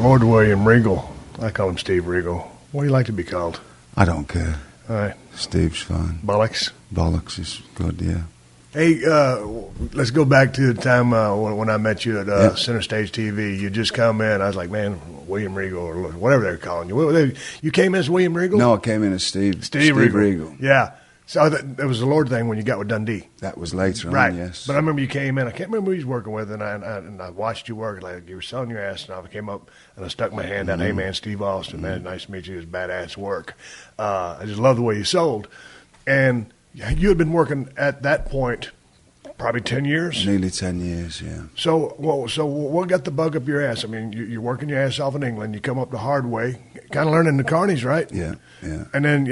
Lord William Regal. I call him Steve Regal. What do you like to be called? I don't care. All right. Steve's fine. Bollocks? Bollocks is good, yeah. Hey, let's go back to the time when I met you at Center Stage TV. You just come in. I was like, man, William Regal or whatever they're calling you. You came in as William Regal? No, I came in as Steve Regal. Yeah. So that was the Lord thing when you got with Dundee. That was later right. on, yes. But I remember you came in. I can't remember who you was working with, and I watched you work. Like you were selling your ass, and I came up and I stuck my hand out. Hey, man, Steve Austin, man, nice to meet you. It was badass work. I just love the way you sold. And you had been working at that point probably 10 years? Nearly 10 years, yeah. So what got the bug up your ass? I mean, you're working your ass off in England. You come up the hard way, kind of learning the carnies, right? Yeah, yeah. And then,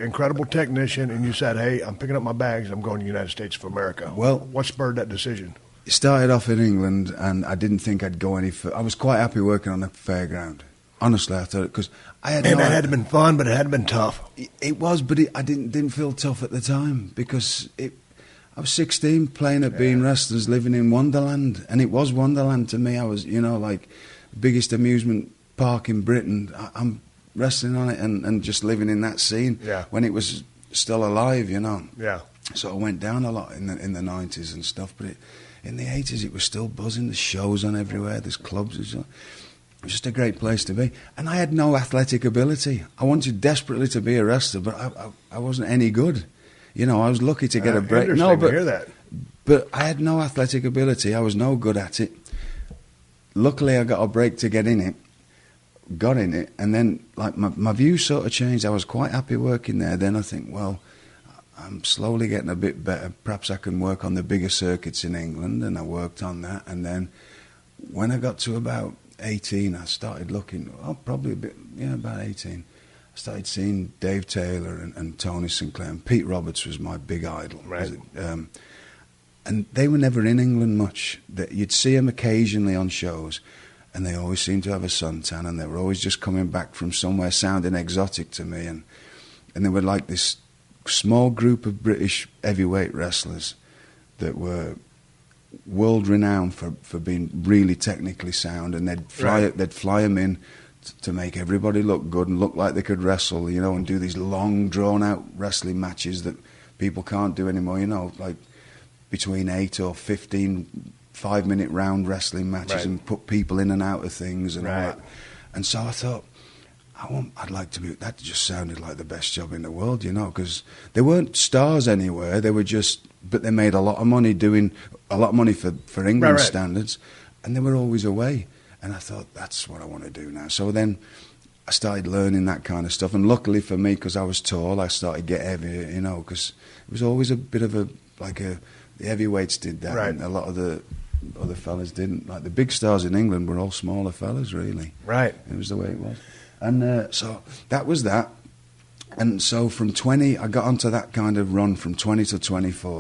incredible technician, and you said, hey, I'm picking up my bags. I'm going to the United States of America. Well, what spurred that decision? It started off in England, and I didn't think I'd go any further. I was quite happy working on the fairground. Honestly, I thought, because I had that had been fun, but it had been tough. It was, but I didn't feel tough at the time, because I was 16 playing at Being Wrestlers, living in Wonderland, and it was Wonderland to me. I was, like, biggest amusement park in Britain. I'm wrestling on it and just living in that scene when it was still alive, Yeah. So I went down a lot in the 90s and stuff, but in the 80s it was still buzzing. There's shows on everywhere, there's clubs. It was just a great place to be. And I had no athletic ability. I wanted desperately to be a wrestler, but I wasn't any good. I was lucky to get a break. No, but hear that. But I had no athletic ability. I was no good at it. Luckily, I got a break to get in it. Got in it, and then like my view sort of changed. I was quite happy working there. Then I think, well, I'm slowly getting a bit better. Perhaps I can work on the bigger circuits in England, and I worked on that. And then when I got to about 18, I started looking. Probably about 18. I started seeing Dave Taylor and Tony Sinclair, and Pete Roberts was my big idol. Right. And they were never in England much. You'd see them occasionally on shows, and they always seemed to have a suntan, and they were always just coming back from somewhere sounding exotic to me. And they were like this small group of British heavyweight wrestlers that were world-renowned for being really technically sound, and they'd fly them in to make everybody look good and look like they could wrestle, and do these long, drawn-out wrestling matches that people can't do anymore, like between 8 or 15 5-minute round wrestling matches, and put people in and out of things and all that. And so I thought, I'd like to be. That just sounded like the best job in the world, because they weren't stars anywhere. They were but they made a lot of money doing a lot of money for England standards, and they were always away. And I thought, that's what I want to do now. So then I started learning that kind of stuff. And luckily for me, because I was tall, I started to get heavier, because it was always a bit of the heavyweights did that, and a lot of the other fellas didn't. Like the big stars in England were all smaller fellas, really. Right. It was the way it was. And so that was that. And so from 20, I got onto that kind of run from 20 to 24.